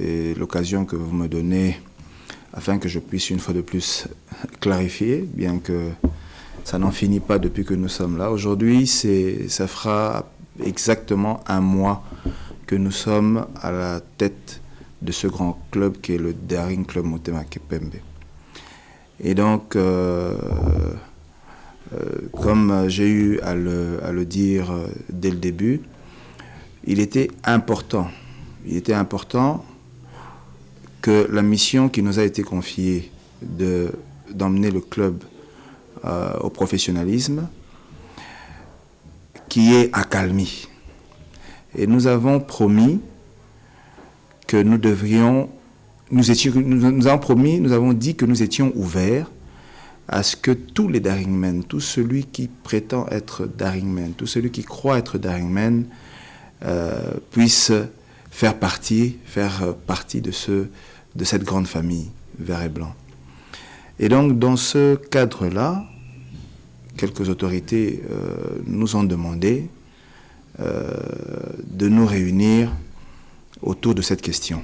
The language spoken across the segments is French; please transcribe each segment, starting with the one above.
c'est l'occasion que vous me donnez afin que je puisse une fois de plus clarifier, bien que ça n'en finit pas depuis que nous sommes là. Aujourd'hui, ça fera exactement un mois que nous sommes à la tête de ce grand club qui est le Daring Club Motema Kipembe. Et donc, comme j'ai eu à le dire dès le début, il était important que la mission qui nous a été confiée d'emmener le club au professionnalisme, qui est accalmie. Et nous avons promis que nous avons dit que nous étions ouverts à ce que tous les Daringmen, tout celui qui prétend être Daringmen, tout celui qui croit être Daringmen, puisse faire partie de cette grande famille vert et blanc. Et donc, dans ce cadre-là, quelques autorités nous ont demandé de nous réunir autour de cette question.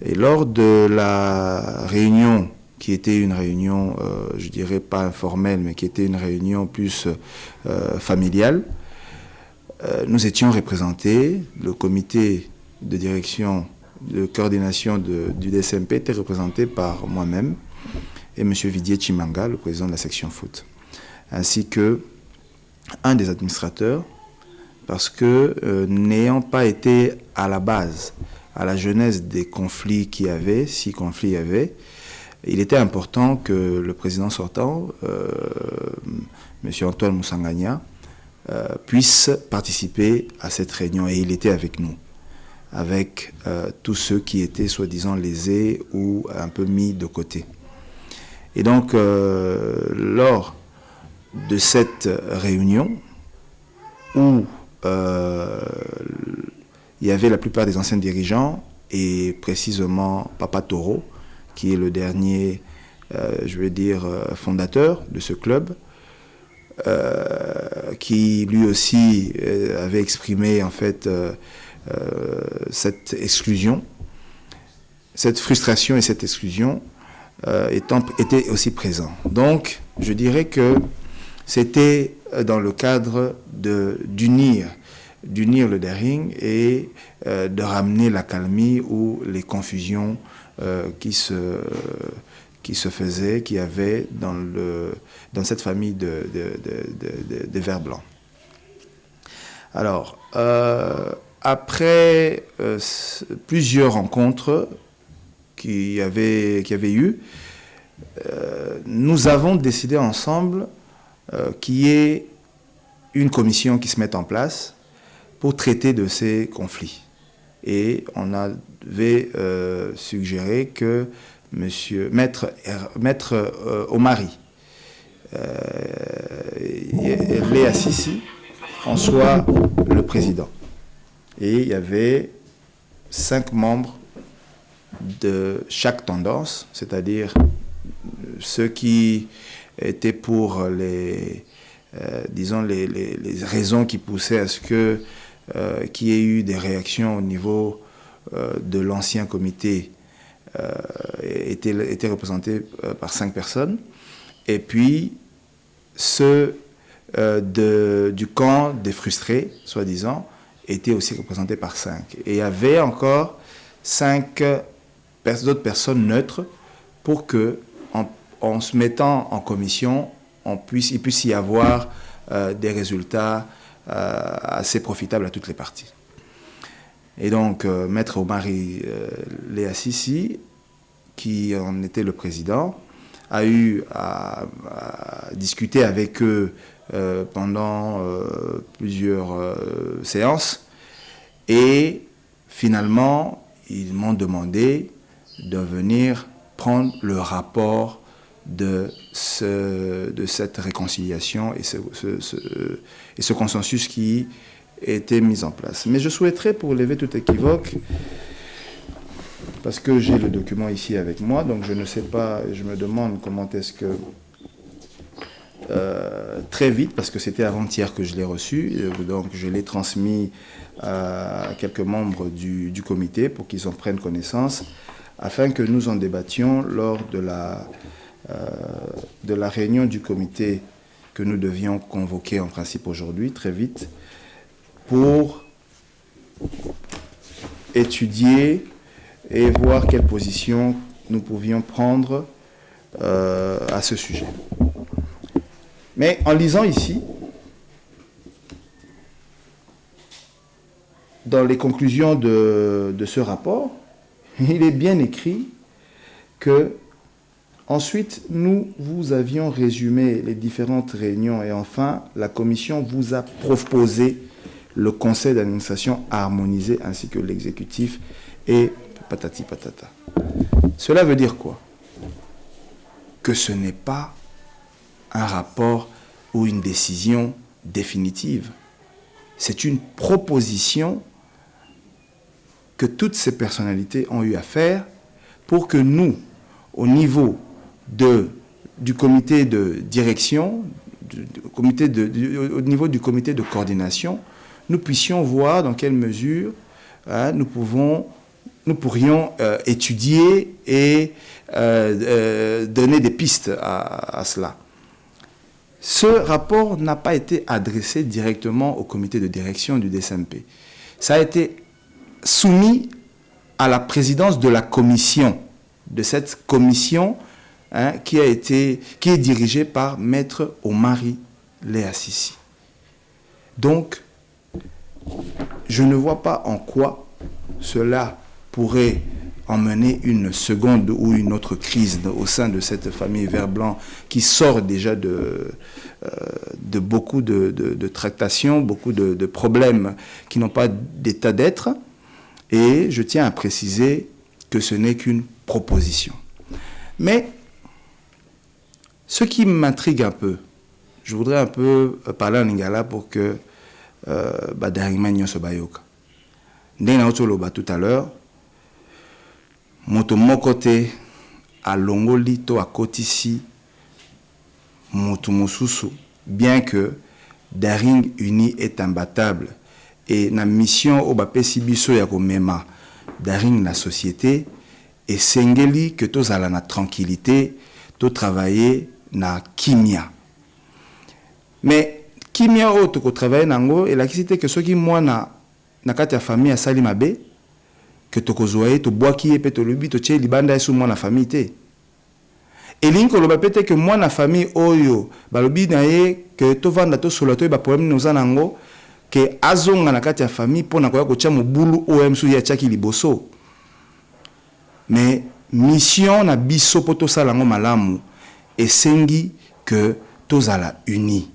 Et lors de la réunion, qui était une réunion, je dirais pas informelle, mais qui était une réunion plus familiale, nous étions représentés, le comité de direction, de coordination du DSMP était représenté par moi-même et M. Vidier Chimanga, le président de la section foot, ainsi que un des administrateurs, parce que n'ayant pas été à la base, à la genèse des conflits qu'il y avait, 6 conflits il y avait, il était important que le président sortant, M. Antoine Moussangania, puisse participer à cette réunion. Et il était avec nous, avec tous ceux qui étaient soi-disant lésés ou un peu mis de côté. Et donc, lors de cette réunion, où il y avait la plupart des anciens dirigeants, et précisément Papa Toro, qui est le dernier, fondateur de ce club, qui lui aussi avait exprimé en fait cette exclusion, cette frustration et cette exclusion étaient aussi présents. Donc, je dirais que c'était dans le cadre d'unir le Daring et de ramener l'accalmie ou les confusions qui se faisaient, qu'il y avait dans cette famille de vers blancs. Alors, après plusieurs rencontres qu'il y avait eu, nous avons décidé ensemble qu'il y ait une commission qui se mette en place pour traiter de ces conflits. Et on avait suggéré que Maître Omari, Léa Sissi, en soit le président. Et il y avait 5 membres de chaque tendance, c'est-à-dire ceux qui étaient pour les raisons qui poussaient à ce qu'il y ait eu des réactions au niveau de l'ancien comité, étaient représentés par 5 personnes. Et puis ceux du camp des frustrés, soi-disant, étaient aussi représentés par 5. Et il y avait encore 5 autres personnes neutres pour que, en se mettant en commission, il puisse y avoir des résultats assez profitables à toutes les parties. Et donc, Maître Omari Léa Sissi, qui en était le président, a eu à discuter avec eux pendant plusieurs séances. Et finalement, ils m'ont demandé de venir prendre le rapport de cette réconciliation et ce consensus qui était mis en place. Mais je souhaiterais, pour lever tout équivoque, parce que j'ai le document ici avec moi, donc je ne sais pas, je me demande comment est-ce que très vite, parce que c'était avant-hier que je l'ai reçu, donc je l'ai transmis à quelques membres du comité pour qu'ils en prennent connaissance, afin que nous en débattions lors de la réunion du comité que nous devions convoquer en principe aujourd'hui, très vite, pour étudier et voir quelle position nous pouvions prendre à ce sujet. Mais en lisant ici, dans les conclusions de ce rapport, il est bien écrit que ensuite nous vous avions résumé les différentes réunions et enfin la commission vous a proposé le conseil d'administration harmonisé ainsi que l'exécutif et patati patata. Cela veut dire quoi? Que ce n'est pas un rapport ou une décision définitive. C'est une proposition que toutes ces personnalités ont eu à faire pour que nous, au niveau du comité de direction, au niveau du comité de coordination, nous puissions voir dans quelle mesure nous pourrions étudier et donner des pistes à cela. Ce rapport n'a pas été adressé directement au comité de direction du DSMP. Ça a été soumis à la présidence de la commission, de cette commission qui est dirigée par Maître Omari Léa-Sissi. Donc, je ne vois pas en quoi cela pourrait emmener une seconde ou une autre crise au sein de cette famille vert blanc qui sort déjà de beaucoup de tractations, beaucoup de problèmes qui n'ont pas d'état d'être. Et je tiens à préciser que ce n'est qu'une proposition. Mais ce qui m'intrigue un peu, je voudrais un peu parler en lingala pour que Daringma Nyonso Bayoka. Ndena Otoloba tout à l'heure, moto mokote a longoli to a kotisi moto mosusu, bien que Daring Uni est imbattable et na mission au bapesi biso ya komema Daring la société et sengeli que tozala na tranquillité, to travailler na kimia. Mais kimia o to ko travailler nango et la kisite que soki mwana na kati ya famille a sali mabe que to kozoye to boaki e pe to lubi to tche libanda esu mwana famille te. Et linko lo bapete que mwana famille oyo balobi na ye que to vanda to solato ba problème nous anango que azonga na kati ya famille pona koya ko tcha mobulu OMSU ya tchaki liboso. Mais mission na biso poto salango malamu esengi que tozala uni.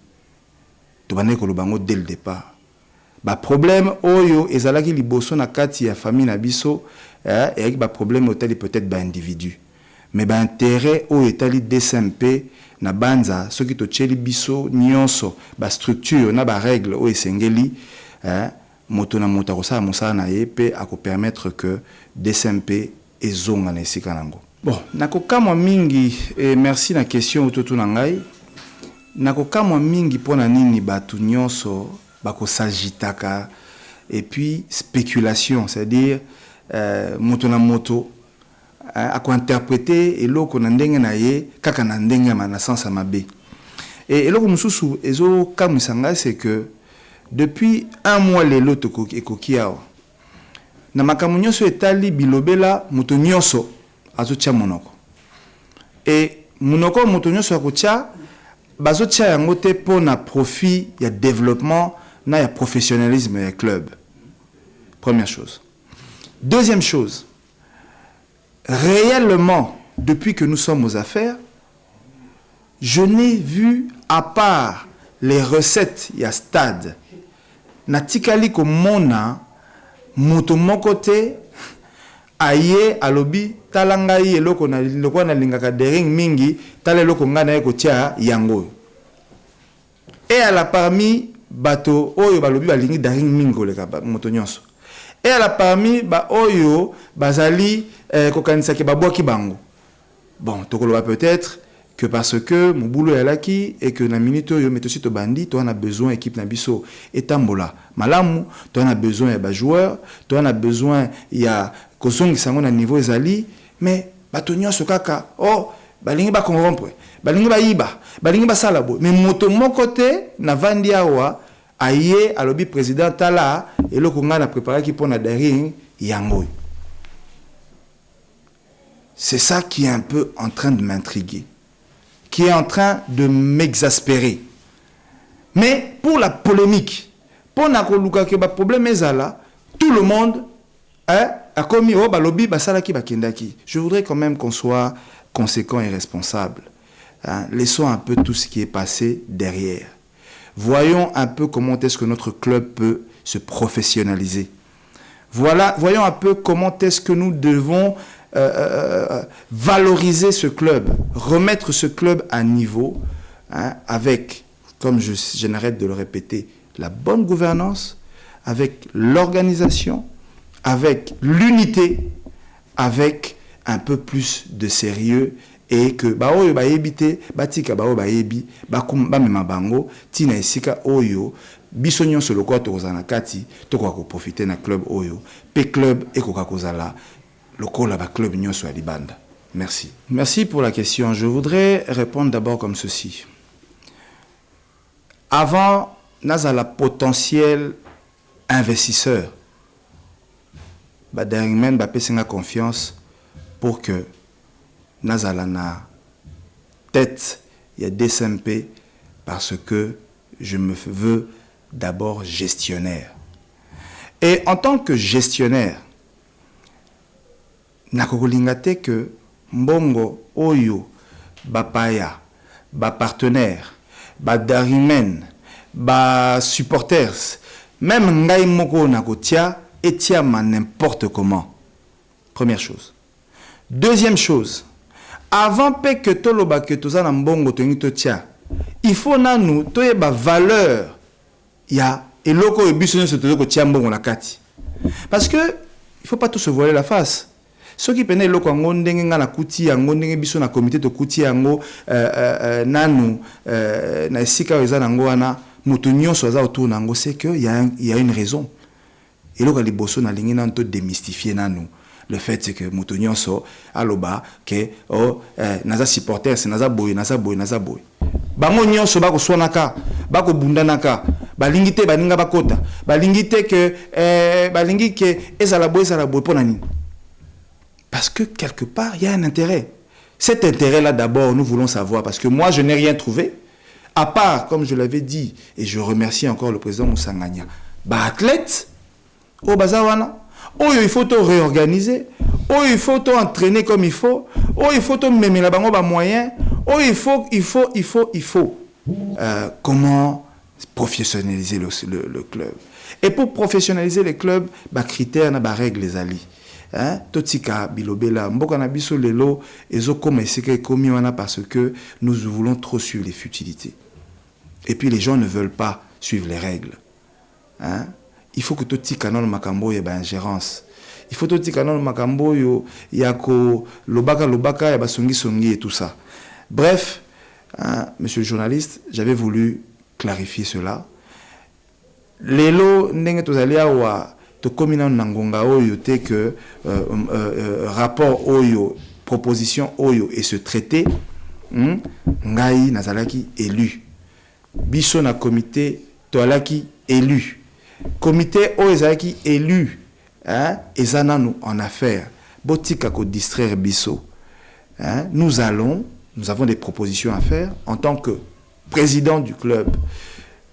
To bande ko lobango dès le départ. Ba problème oyo ezalaki liboso na kati ya famille na biso et ba problème hôtel peut-être ba individu. Mais ba intérêt o etali DSMP na banza soki to tcheli biso nyonso ba structure na ba règle o esengeli moto na moto ko sa mosala na ye pe ako permettre que DSMP ezonga na esika nango. Bon, nakokamwa mingi et merci na question ototo na ngai. Nakokamwa mingi pona nini batu nyonso bako sagitaka et puis spéculation, c'est-à-dire moto na moto ako interpréter eloko na ndenge na ye kaka na ndenge na sens mabe. Et eloko mususu ezo kamusanga c'est que depuis un mois lelo toko ekokiao na makambo nyonso etali bilobela moto nyonso azotia monoko. Et monoko moto nyonso akotia bazotia yango te pona profit ya développement na ya professionnalisme ya club. Première chose. Deuxième chose, réellement, depuis que nous sommes aux affaires, je n'ai vu, à part les recettes ya stade, na tikali ko mona moto mokote aye alobi talangai eloko na lingaka Daring mingi tala eloko nga na eko tia yango. Et à la parmi bato oyo balobi balingi Daring mingi leka moto nyonso. Et à la parmi ba oyo bazali kokanisa ke babwaki bango. Bon, tokoloba peut-être que parce que mon boulot est là qui et que na minute yo meto si to bandi, toi on a besoin équipe na biso etambola. Malamu, toi on a besoin ya joueur, toi on a besoin ya kozongi sango na niveau ezali, mais batonyo so kaka oh balingi ba corrompre, balingi ba yiba, balingi ba salabo, mais moto mon côté na vandi awa aye alobi président tala et le konga na préparé qui pona derrière yango. C'est ça qui est un peu en train de m'intriguer, qui est en train de m'exaspérer. Mais pour la polémique, pour nakoluka ke ba problème ezala, tout le monde a commis oh balobi basalaki bakendaki. Je voudrais quand même qu'on soit conséquent et responsable. Laissons un peu tout ce qui est passé derrière. Voyons un peu comment est-ce que notre club peut se professionnaliser. Voyons un peu comment est-ce que nous devons valoriser ce club, remettre ce club à niveau, avec, comme je n'arrête de le répéter, la bonne gouvernance, avec l'organisation, avec l'unité, avec un peu plus de sérieux et que ba oyo ba yebite batika ba oyo ba yebi ba mema bango tina esika oyo biso nyonso lokwa tokozana kati tokoka ko profiter na club oyo pe club ekoka kozala lokola ba club nyonso ya libanda. Merci. Merci pour la question. Je voudrais répondre d'abord comme ceci. Avant nazala potentiel investisseur ba derrière ba pesinga confiance pour que nazala na tête il y a DSMP parce que je me veux d'abord gestionnaire. Et en tant que gestionnaire, nakokolingate que mbongo oyo bapaya, ba partenaire, ba darimen, ba supporters, même ngai moko nakotia etiama n'importe comment. Première chose. Deuxième chose, avant que toloba que toza na mbongo to tia, il faut nanu toyeba valeur ya eloko ebiso nso to ko tia mbongo na kati. Parce que il faut pas tout se voiler la face. Ceux qui penaient eloko ngo ndenge nga na kuti yango ndenge biso na comité to kuti yango nanu na esika eza nango wana mutu nyonso aza autour nango, c'est que il y a une raison. Eloko liboso na lingi nan to démystifier nanu. Le fait c'est que mutu nyonso aloba que oh naza supporter c'est naza boy. Bango nyonso bako swanaka, bako bundanaka, balingi te baninga bakota, balingi te que balingi que ezala boy pona nini. Parce que quelque part, il y a un intérêt. Cet intérêt-là, d'abord, nous voulons savoir, parce que moi, je n'ai rien trouvé, à part, comme je l'avais dit, et je remercie encore le président Moussangania, athlète, au Bazawana, il faut tout réorganiser, il faut tout entraîner comme il faut, il faut tout même la bango moyen, il faut. Comment professionnaliser le club. Et pour professionnaliser le club, critères, règles, les alliés. Totika bilobela mboka na biso lelo ezo koma esika ekomi wana parce que nous voulons trop suivre les futilités. Et puis les gens ne veulent pas suivre les règles. Il faut que totika non makambo ya ba ingérence. Il faut totika non makambo yo yako lobaka ya basongi et tout ça. Bref, monsieur le journaliste, j'avais voulu clarifier cela. Lelo ndenge tozalia wa to komina nangonga oyo te que rapport oyo proposition oyo et ce traité ngai nazalaki élu biso na comité toalaki élu comité oyo ezalaki élu ezana nous en affaire botika ko distraire biso nous avons des propositions à faire en tant que président du club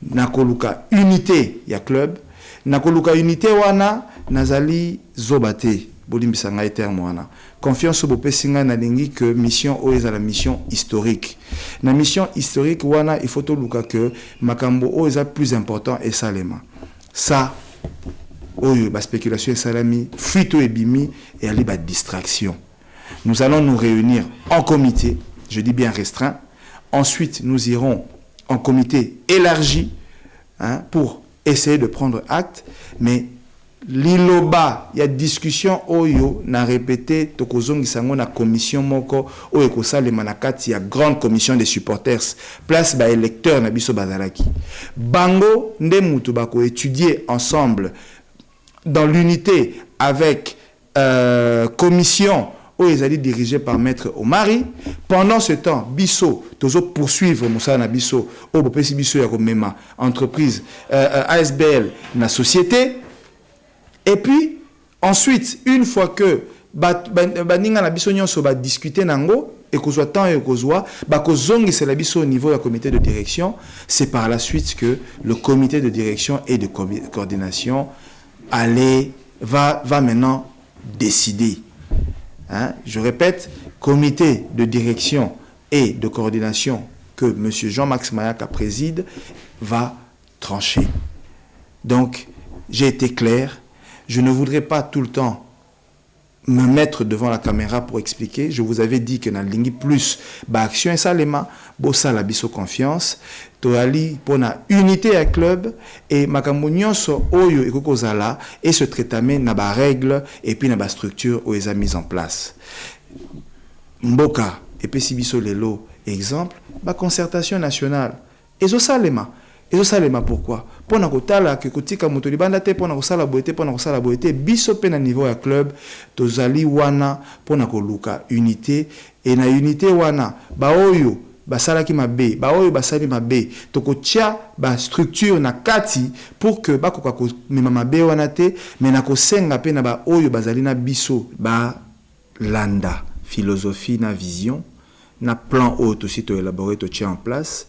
nakoluka unité ya club nakoluka unité wana nazali zobate bolimbisa ngai terme wana confiance bo pesinga na lingi que mission o eza la mission historique na mission historique wana il faut to luka que makambo o eza plus important et salema ça oyo ba spéculation et salami fuito et bimi et ali ba distraction. Nous allons nous réunir en comité, je dis bien restreint. Ensuite nous irons en comité élargi pour essayer de prendre acte, mais liloba, il y a discussion oyo na répété tokozongi sango na commission moko oyo kosale manakati ya grande commission des supporters place ba électeurs na biso bazalaki bango nde mutu bako étudier ensemble dans l'unité avec commission oyo ezali dirigée par maître Omari. Pendant ce temps biso tozo poursuivre mosala na biso oyo bopesi biso ya komema entreprise ASBL na société. Et puis, ensuite, une fois que baninga na biso nyonso ba discuter nango et qu'on soit temps et qu'on soit zongi c'est la biso au niveau du comité de direction, c'est par la suite que le comité de direction et de coordination va maintenant décider. Hein? Je répète, comité de direction et de coordination que M. Jean-Max Mayaka préside va trancher. Donc, j'ai été clair. Je ne voudrais pas tout le temps me mettre devant la caméra pour expliquer. Je vous avais dit que dans Lingi Plus, action et salema, bossa la biso confiance, toali pour la unité à club et makambo nyonso oyo ekokozala et ce traitement na ba règle et puis na ba structure où ils a mis en place. Mboka et puis si biso lelo exemple, ba concertation nationale et zo salema. Et ça les pourquoi pour na kotala ke kotika moto libanda te pour na kosala boete biso pe na niveau ya club tozali wana pour na koluka unité et na unité wana ba oyo basalaki mabe ba oyo basali mabe tokotia ba structure na kati pour que bakoka ko mema mabe wana te mais na kosenga pe na ba oyo bazali na biso ba landa philosophie na vision na plan auto aussi to élaborer to tia en place.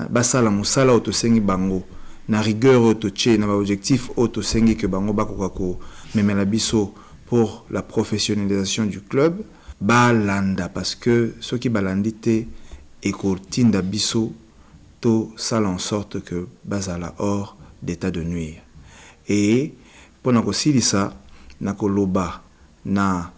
Basala musala otosengi bango na rigueur otoche na ba objectif otosengi que bango bakoka ko memela biso pour la professionnalisation du club balanda parce que ce qui balandi te ekotinda biso to sala en sorte que bazala hors d'état de nuire et pona ko silisa na koloba na